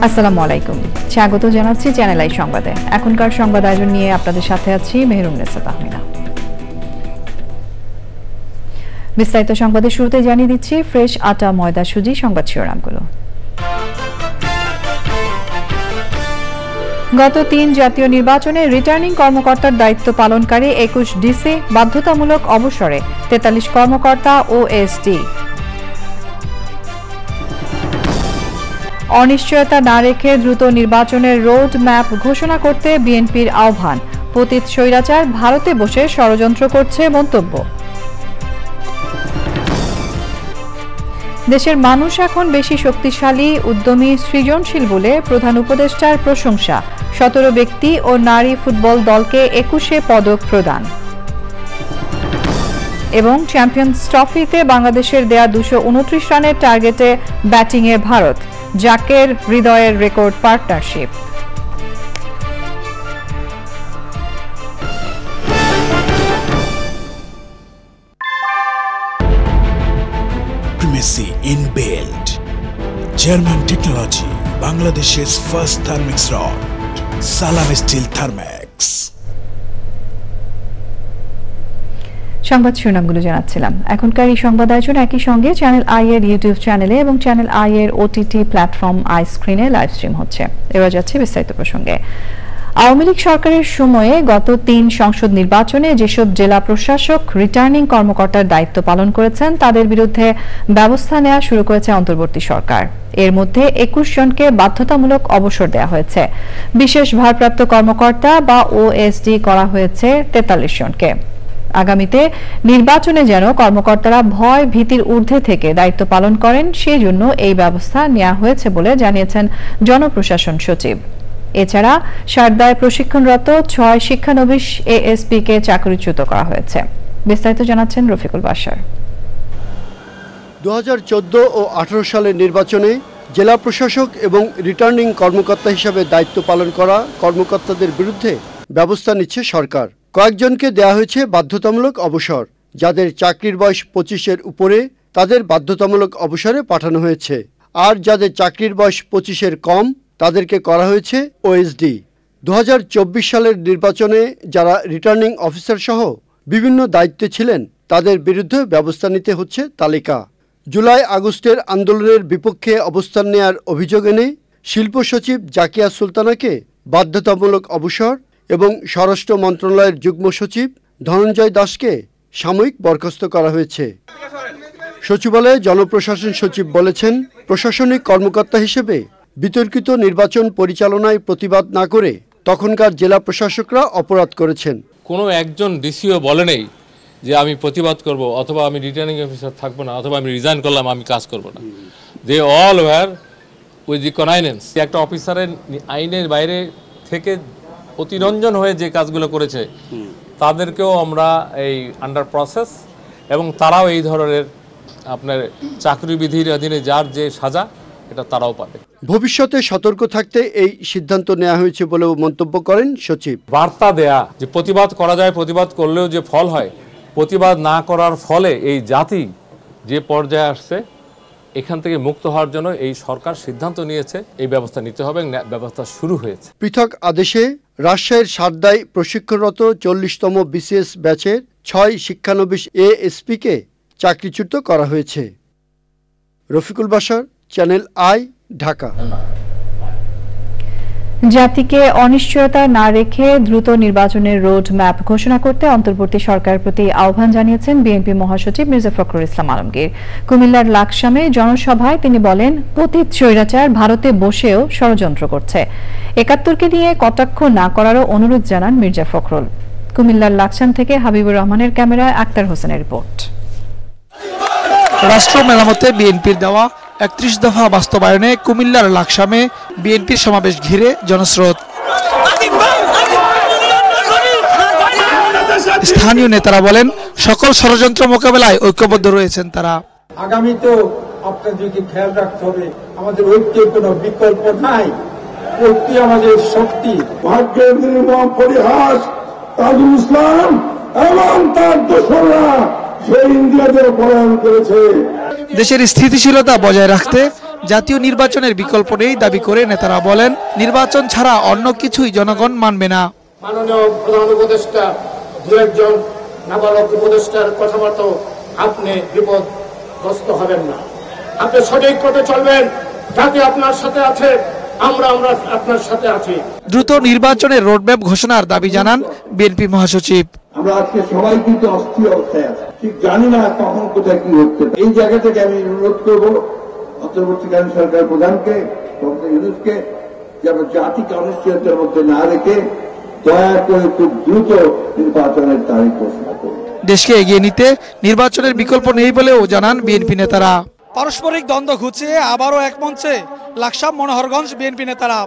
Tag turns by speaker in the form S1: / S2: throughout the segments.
S1: আসসালামু আলাইকুম, স্বাগত জানাচ্ছি চ্যানেল আই সংবাদে। এখনকার সংবাদ আয়োজন নিয়ে আপনাদের সাথে আছি মেহেরুন্নেসা তাহমিনা। বিস্তারিত সংবাদের শুরুতে জানিয়ে দিচ্ছি ফ্রেশ আটা ময়দা সুজি সংবাদ শিরোনামগুলো। গত ৩ জাতীয় নির্বাচনে রিটার্নিং কর্মকর্তার দায়িত্ব পালনকারী ২১ ডিসি বাধ্যতামূলক অবসরে, ৪৩ কর্মকর্তা ওএসডি। অনিশ্চয়তা না রেখে দ্রুত নির্বাচনের রোড ম্যাপ ঘোষণা করতে বিএনপির আহ্বান, পতিত স্বৈরাচার ভারতে বসে ষড়যন্ত্র করছে মন্তব্য। দেশের মানুষ এখন বেশি শক্তিশালী, উদ্যমী, সৃজনশীল বলে প্রধান উপদেষ্টার প্রশংসা, ১৭ ব্যক্তি ও নারী ফুটবল দলকে ২১ পদক প্রদান। এবং চ্যাম্পিয়ন্স ট্রফিতে বাংলাদেশের দেয়া ২২৯ রানের টার্গেটে ব্যাটিংয়ে ভারত, জাকের হৃদয়ের record partnership.
S2: Primacy inbuilt. German technology, Bangladesh's first Thermix rod, Salam Steel Thermax.
S1: সংবাদ শিরোনামগুলো জানাচ্ছিলাম। এখনকার এই সংবাদ আয়োজন একই সঙ্গে চ্যানেল আই এর ইউটিউব চ্যানেলে এবং চ্যানেল আই এর ওটিটি প্ল্যাটফর্ম আই স্ক্রিনে লাইভ স্ট্রিম হচ্ছে। এবার যাচ্ছে বিস্তারিত প্রসঙ্গে। আওয়ামী লীগ সরকারের সময়ে গত ৩ সংসদ নির্বাচনে যেসব জেলা প্রশাসক রিটার্নিং কর্মকর্তার দায়িত্ব পালন করেছেন তাদের বিরুদ্ধে ব্যবস্থা নেওয়া শুরু করেছে অন্তর্বর্তী সরকার। এর মধ্যে ২১ জনকে বাধ্যতামূলক অবসর দেওয়া হয়েছে। বিশেষ ভারপ্রাপ্ত কর্মকর্তা বা ওএসডি করা হয়েছে ৪৩ জনকে। আগামীতে নির্বাচনে যেন কর্মকর্তারা ভয় ভীতির ঊর্ধ্বে থেকে দায়িত্ব পালন করেন, সেই জন্য এই ব্যবস্থা নেওয়া হয়েছে বলে জানিয়েছেন জনপ্রশাসন সচিব। এছাড়া সারদায় প্রশিক্ষণরত ৬ শিক্ষানবিশ এএসপি কে চাকরিচ্যুত করা হয়েছে। বিস্তারিত জানাচ্ছেন রফিকুল বাশার।
S3: ২০১৪ ও ১৮ সালের নির্বাচনে জেলা প্রশাসক এবং রিটার্নিং কর্মকর্তা হিসাবে দায়িত্ব পালন করা কর্মকর্তাদের বিরুদ্ধে ব্যবস্থা নিচ্ছে সরকার। কয়েকজনকে দেয়া হয়েছে বাধ্যতামূলক অবসর। যাদের চাকরির বয়স ২৫-এর উপরে তাদের বাধ্যতামূলক অবসরে পাঠানো হয়েছে, আর যাদের চাকরির বয়স ২৫-এর কম তাদেরকে করা হয়েছে ওএসডি। ২০২৪ সালের নির্বাচনে যারা রিটার্নিং অফিসার সহ বিভিন্ন দায়িত্বে ছিলেন তাদের বিরুদ্ধে ব্যবস্থা নিতে হচ্ছে তালিকা। জুলাই আগস্টের আন্দোলনের বিপক্ষে অবস্থান নেয়ার অভিযোগ এনে শিল্প সচিব জাকিয়া সুলতানাকে বাধ্যতামূলক অবসর এবং স্বরাষ্ট্র মন্ত্রণালয়ের যুগ্ম সচিব ধনঞ্জয় দাসকে সাময়িক বরখাস্ত করা হয়েছে। সচিবালয়ে জনপ্রশাসন সচিব বলেছেন, প্রশাসনিক কর্মকর্তা হিসেবে বিতর্কিত নির্বাচন পরিচালনায় প্রতিবাদ না করে তখনকার জেলা প্রশাসকরা অপরাধ করেছেন।
S4: কোনো একজন ডিসিও বলে নেই যে আমি প্রতিবাদ করব, অথবা আমি রিটার্নিং অফিসার থাকবো না, অথবা আমি রিজাইন করলাম, আমি কাজ করব না। They all were with the connivance. একটা অফিসারের আইনের বাইরে থেকে অতিরঞ্জন হয়ে যে কাজগুলো করেছে তাদেরকেও আমরা এই আন্ডার প্রসেস, এবং তারাও এই ধরনের আপনার চাকরি বিধির অধীনে যার যে সাজা এটা তারাও পাবে।
S3: ভবিষ্যতে সতর্ক থাকতে এই সিদ্ধান্ত নেওয়া হয়েছে বলেও মন্তব্য করেন সচিব।
S4: বার্তা দেয়া যে প্রতিবাদ করা যায়, প্রতিবাদ করলেও যে ফল হয়, প্রতিবাদ না করার ফলে এই জাতি যে পর্যায়ে আসছে এখান থেকে মুক্ত হওয়ার জন্য এই সরকার সিদ্ধান্ত নিয়েছে এই ব্যবস্থা নিতে হবে, ব্যবস্থা শুরু হয়েছে।
S3: পৃথক আদেশে রাজশাহীর সারদায় প্রশিক্ষণরত ৪০তম বিসিএস ব্যাচের ৬ শিক্ষানবিশ এএসপি কে চাকরিচ্যুত করা হয়েছে। Rafiqul Bashar, channel I, Dhaka.
S1: জাতিকে অনিশ্চয়তা না রেখে দ্রুত নির্বাচনের রোড ম্যাপ ঘোষণা করতে অন্তর্বর্তী সরকারের প্রতি আহ্বান জানিয়েছেন বিএনপি মহাসচিব মির্জা ফখরুল ইসলাম আলমগীর। কুমিল্লার লাকসামে জনসভায় তিনি বলেন, পতিত স্বৈরাচার ভারতে বসেও ষড়যন্ত্র করছে। ৭১কে নিয়ে কটাক্ষ না করারও অনুরোধ জানান মির্জা ফখরুল। কুমিল্লার লাকসাম থেকে হাবিবুর রহমানের ক্যামেরায় আক্তার হোসেনের রিপোর্ট।
S5: রাষ্ট্র মেরামতে বিএনপির দেওয়া ৩১ দফা বাস্তবায়নে কুমিল্লার লাকসামে বিএনপির সমাবেশ ঘিরে জনস্রোত। স্থানীয় নেতারা বলেন, সকল ষড়যন্ত্র মোকাবেলায় ঐক্যবদ্ধ রয়েছেন তারা।
S6: আগামীতেও আপনাদেরকে খেয়াল রাখতে হবে, আমাদের ঐক্যের কোনো বিকল্প নাই, ঐক্য আমাদের শক্তি। ভাগ্যের নির্মম পরিহাস তাজুল ইসলাম এবং তার দোসররা সেই ইন্ডিয়াদের পলায়ন করেছে।
S5: দেশের স্থিতিশীলতা বজায় রাখতে জাতীয় নির্বাচনের বিকল্প নেই দাবি করে নেতারা বলেন, নির্বাচন ছাড়া অন্য কিছুই জনগণ মানবে না।
S6: মাননীয় প্রধান উপদেষ্টা, দু একজন নাবালক উপদেষ্টার কথা মতো আপনি বিপদগ্রস্ত হবেন না। আপনি সঠিক পথে চলবেন, জাতি আপনার সাথে আছে, আমরা আপনার সাথে আছি।
S5: দ্রুত নির্বাচনের রোডম্যাপ ঘোষণার দাবি জানান বিএনপি মহাসচিব।
S6: আমরা আজকে সবাই কিন্তু অস্থির অবস্থায় আছি, ঠিক জানি না কখন কোথায় কি হচ্ছে। এই জায়গা থেকে আমি অনুরোধ করবো অন্তর্বর্তীকালীন সরকার প্রধানকে, ডক্টর ইউনূসকে, যে আমরা জাতিকে অনিশ্চয়তার মধ্যে না রেখে দয়া করে খুব দ্রুত নির্বাচনের তারিখ ঘোষণা করুন।
S5: দেশকে এগিয়ে নিতে নির্বাচনের বিকল্প নেই বলেও জানান বিএনপি নেতারা। পারস্পরিক দ্বন্দ্ব ঘুচিয়ে আবারও এক মঞ্চে লাকসাম মনোহরগঞ্জ বিএনপি নেতারা।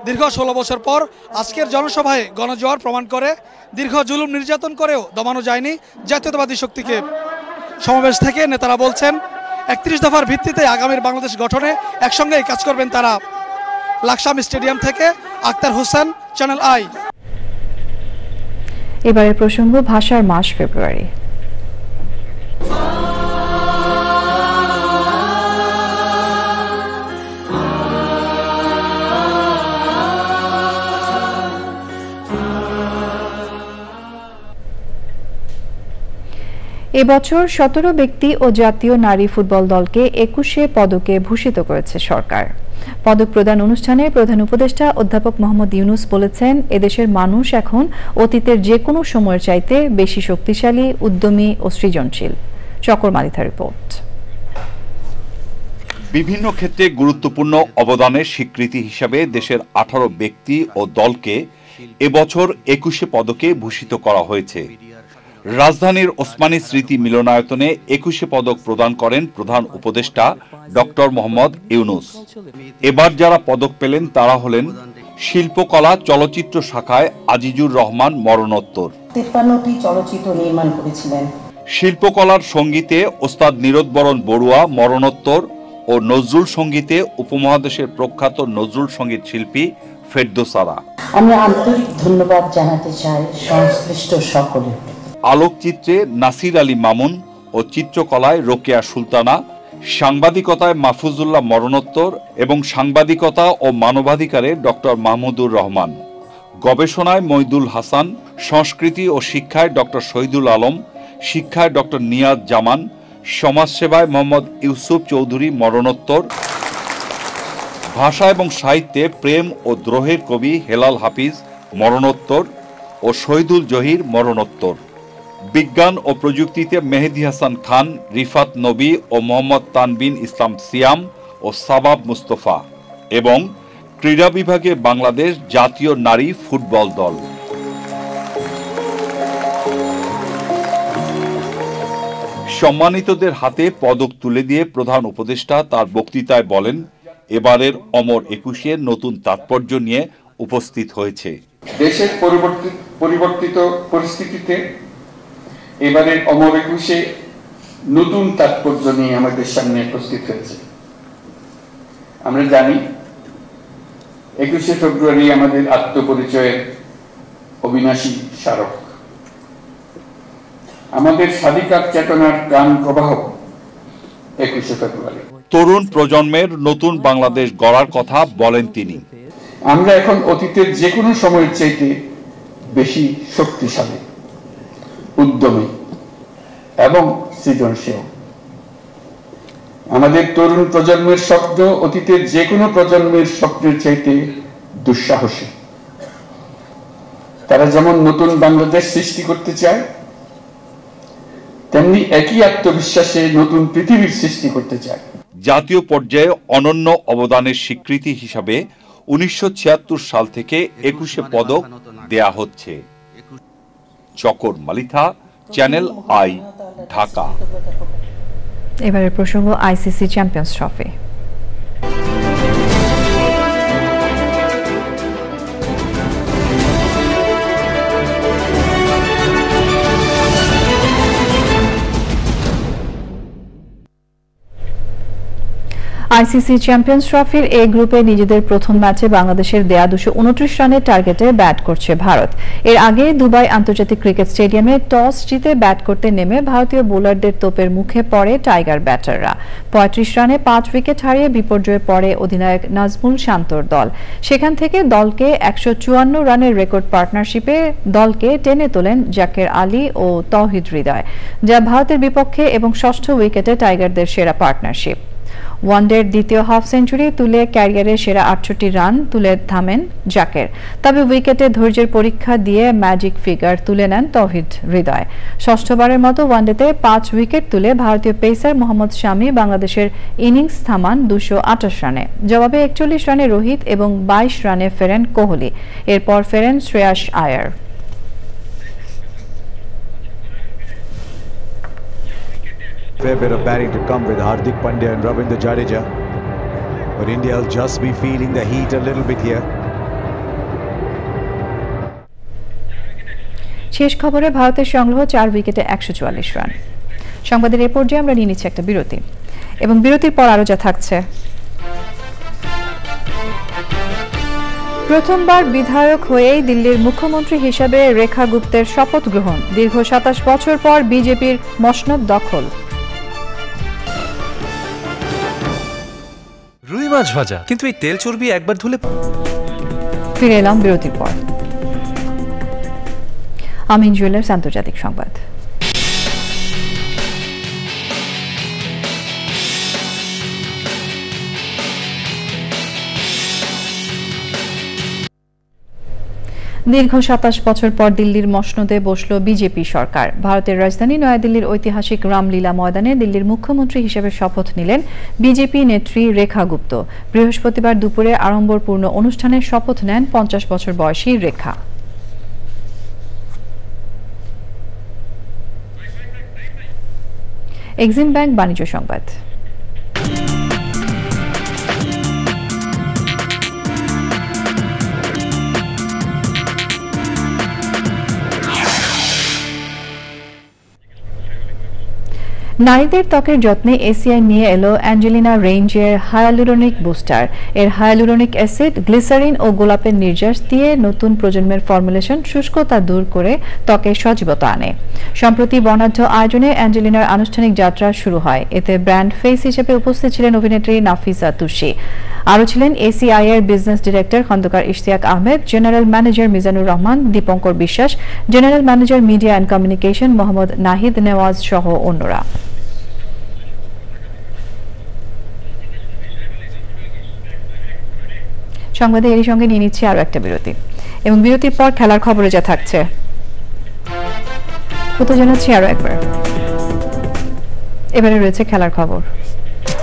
S5: দীর্ঘ 16 বছর পর আজকের জনসভায় গণজোয়ার প্রমাণ করে দীর্ঘ জুলুম নির্যাতন করেও দমানো যায়নি জাতীয়তাবাদী শক্তিকে। সমাবেশ থেকে নেতারা বলছেন, 31 দফার ভিত্তিতে আগামীর বাংলাদেশ গঠনে একসঙ্গেই কাজ করবেন তারা। লাকসাম স্টেডিয়াম থেকে আক্তার হোসেন, চ্যানেল আই।
S1: এবারের প্রসঙ্গ ভাষার মাস ফেব্রুয়ারি। এবছর 17 ব্যক্তি ও জাতীয় নারী ফুটবল দলকে 21 পদকে ভূষিত করেছে সরকার। পদক প্রদান অনুষ্ঠানে প্রধান উপদেষ্টা অধ্যাপক মোহাম্মদ ইউনূস বলেছেন, এদেশের মানুষ এখন অতীতের যে কোনো সময়ের চাইতে বেশি শক্তিশালী, উদ্যমী ও সৃজনশীল। চকর মালিথা রিপোর্ট।
S7: বিভিন্ন ক্ষেত্রে গুরুত্বপূর্ণ অবদানের স্বীকৃতি হিসাবে দেশের 18 ব্যক্তি ও দলকে এবছর 21 পদকে ভূষিত করা হয়েছে। রাজধানীর ওসমানী স্মৃতি মিলনায়তনে 21 পদক প্রদান করেন প্রধান উপদেষ্টা ডক্টর মোহাম্মদ ইউনূস। এবার যারা পদক পেলেন তারা হলেন শিল্পকলা চলচ্চিত্র শাখায় আজিজুর রহমান, মরণোত্তর।
S8: 53টি চলচ্চিত্র নির্মাণ করেছিলেন।
S7: শিল্পকলার সঙ্গীতে ওস্তাদ নীরদবরণ বড়ুয়া, মরণোত্তর ও নজরুল সঙ্গীতে উপমহাদেশের প্রখ্যাত নজরুল সঙ্গীত শিল্পী ফেরদৌসারা।
S8: আমরা আন্তরিক ধন্যবাদ জানাতে চাই সংশ্লিষ্ট সকলের।
S7: আলোকচিত্রে নাসির আলী মামুন ও চিত্রকলায় রোকেয়া সুলতানা, সাংবাদিকতায় মাহফুজুল্লাহ, মরণোত্তর এবং সাংবাদিকতা ও মানবাধিকারে ডক্টর মাহমুদুর রহমান, গবেষণায় মইদুল হাসান, সংস্কৃতি ও শিক্ষায় ডক্টর শহীদুল আলম, শিক্ষায় ডক্টর নিয়াজ জামান, সমাজসেবায় মোহাম্মদ ইউসুফ চৌধুরী, মরণোত্তর, ভাষা এবং সাহিত্যে প্রেম ও দ্রোহের কবি হেলাল হাফিজ, মরণোত্তর ও শহীদুল জহির, মরণোত্তর, বিজ্ঞান ও প্রযুক্তিতে মেহেদী হাসান খান, রিফাত নবী ও মোহাম্মদ তানবিন ইসলাম সিয়াম ও সাবাব মুস্তফা, এবং ক্রীড়া বিভাগে বাংলাদেশ জাতীয় নারী ফুটবল দল। সম্মানিতদের হাতে পদক তুলে দিয়ে প্রধান উপদেষ্টা তার বক্তৃতায় বলেন, এবারের অমর 21 নতুন তাৎপর্য নিয়ে উপস্থিত হয়েছে।
S9: দেশের পরিবর্তিত পরিস্থিতিতে এবারের অমর 21 নতুন তাৎপর্য নিয়ে আমাদের সামনে উপস্থিত হয়েছে। আমরা জানি 21শে ফেব্রুয়ারি আমাদের আত্মপরিচয়ের অবিনাশী স্মারক, আমাদের স্বাধিকার চেতনার প্রাণ প্রবাহ 21শে ফেব্রুয়ারি।
S7: তরুণ প্রজন্মের নতুন বাংলাদেশ গড়ার কথা বলেন তিনি।
S9: আমরা এখন অতীতের যে কোনো সময়ের চাইতে বেশি শক্তিশালী, উদ্যমী এবং সৃজনশীল। আমাদের তরুণ প্রজন্মের স্বপ্ন অতীতের যে কোনো প্রজন্মের স্বপ্নের চাইতে দুঃসাহসী। তারা যেমন নতুন বাংলাদেশ সৃষ্টি করতে চায়, তেমনি একই আত্মবিশ্বাসে নতুন পৃথিবীর সৃষ্টি করতে চায়।
S7: জাতীয় পর্যায়ে অনন্য অবদানের স্বীকৃতি হিসাবে 1976 সাল থেকে 21 পদক দেয়া হচ্ছে। চকর মালিথা, চ্যানেল আই, ঢাকা।
S1: এবারের প্রসঙ্গ ICC champions trophy. ICC champions ট্রফির এ গ্রুপে নিজেদের প্রথম ম্যাচে বাংলাদেশের দেয়া 229 রানের টার্গেটে ব্যাট করছে ভারত। এর আগে দুবাই আন্তর্জাতিক ক্রিকেট স্টেডিয়ামে টস জিতে ব্যাট করতে নেমে ভারতীয় বোলারদের তোপের মুখে পড়ে টাইগার ব্যাটাররা। 35 রানে 5 উইকেট হারিয়ে বিপর্যয়ে পড়ে অধিনায়ক নাজমুল শান্তর দল। সেখান থেকে দলকে 154 রানের রেকর্ড পার্টনারশিপে দলকে টেনে তোলেন জাকের আলী ও তৌহিদ হৃদয়, যা ভারতের বিপক্ষে এবং ষষ্ঠ উইকেটে টাইগারদের সেরা পার্টনারশিপ। ওয়ানডের দ্বিতীয় হাফ সেঞ্চুরি তুলে ক্যারিয়ারের সেরা 68 রান তুলে থামেন জাকের। তবে উইকেটে ধৈর্যের পরীক্ষা দিয়ে ম্যাজিক ফিগার তুলে নেন তৌহিদ হৃদয়। ষষ্ঠবারের মতো ওয়ানডেতে 5 উইকেট তুলে ভারতীয় পেসার মোহাম্মদ শামি বাংলাদেশের ইনিংস থামান 228 রানে। জবাবে 41 রানে রোহিত এবং 22 রানে ফেরেন কোহলি। এরপর ফেরেন শ্রেয়াস আয়ার।
S10: Fair bit of batting to come with Hardik Pandya and Ravindra Jadeja, but India will just be feeling the heat a little bit here.
S1: শেষ খবরে ভারতের সংগ্রহ 4 উইকেটে 144 রান। সংবাদের এই পর্যায়ে আমরা নিয়ে নিচ্ছি একটা বিরতি এবং বিরতির পর আরো যা থাকছে। প্রথমবার বিধায়ক হয়েই দিল্লির মুখ্যমন্ত্রী হিসেবে রেখা গুপ্তের শপথ গ্রহণ। দীর্ঘ 27 বছর পর বিজেপির মসনদ দখল।
S11: রুই মাছ ভাজা, কিন্তু এই তেল চর্বি একবার ধুলে।
S1: ফিরে এলাম বিরতির পর। আমিন জুয়েলার্স আন্তর্জাতিক সংবাদ। দীর্ঘ 27 বছর পর দিল্লির মসনদে বসল বিজেপি সরকার। ভারতের রাজধানী নয়াদিল্লির ঐতিহাসিক রামলীলা ময়দানে দিল্লির মুখ্যমন্ত্রী হিসেবে শপথ নিলেন বিজেপি নেত্রী রেখা গুপ্ত। বৃহস্পতিবার দুপুরে আড়ম্বরপূর্ণ অনুষ্ঠানে শপথ নেন 50 বছর বয়সী রেখা। এক্সিম ব্যাংক বাণিজ্য সংবাদ। নারীদের ত্বকের যত্নে এসিআই নিয়ে এলো অ্যাঞ্জেলিনা রেঞ্জের হায়ালুরোনিক বুস্টার। এর হায়ালুরোনিক অ্যাসিড, গ্লিসারিন ও গোলাপের নির্যাস দিয়ে নতুন প্রজন্মের ফর্মুলেশন শুষ্কতা দূর করে ত্বকের সজীবতা আনে। সম্প্রতি বর্ণাঢ্য আয়োজনে অ্যাঞ্জেলিনার আনুষ্ঠানিক যাত্রা শুরু হয়। এতে ব্র্যান্ড ফেস হিসেবে উপস্থিত ছিলেন অভিনেত্রী নাফিসা তুষি। আরও ছিলেন এসিআই এর business director Khandaker Ishtiaq Ahmed, general manager Mizanur Rahman, Dipankar Biswas, general manager media and communication Mohammad Nahid Newaz সহ অন্যরা। সংবাদে এরই সঙ্গে নিয়ে নিচ্ছে আরো একটা বিরতি এবং বিরতির পর খেলার খবরে যা থাকছে জানাচ্ছি আরো একবার। এবারে রয়েছে খেলার খবর।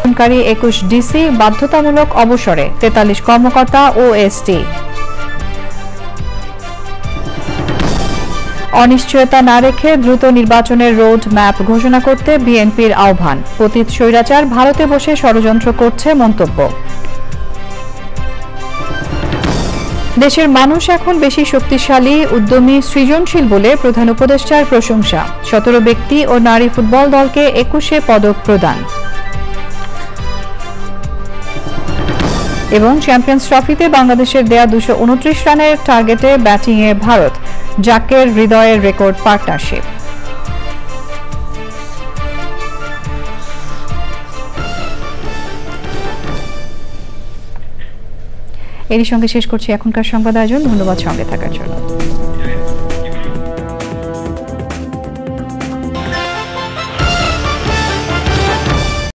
S1: 21 ডিসি বাধ্যতামূলক অবসরে, 43 কর্মকর্তা ওএসটি। অনিশ্চয়তা না রেখে দ্রুত নির্বাচনের রোড ম্যাপ ঘোষণা করতে বিএনপির আহ্বান। পতিত স্বৈরাচার ভারতে বসে ষড়যন্ত্র করছে মন্তব্য। দেশের মানুষ এখন বেশি শক্তিশালী, উদ্যমী, সৃজনশীল বলে প্রধান উপদেষ্টার প্রশংসা। 17 ব্যক্তি ও নারী ফুটবল দলকে 21 পদক প্রদান। এবং চ্যাম্পিয়ন্স ট্রফিতে বাংলাদেশের দেয়া 229 রানের টার্গেটে ব্যাটিংয়ে ভারত, জাকের হৃদয়ের রেকর্ড পার্টনারশিপ। এরই সঙ্গে শেষ করছি এখনকার সংবাদ আয়োজন। ধন্যবাদ সঙ্গে থাকার জন্য।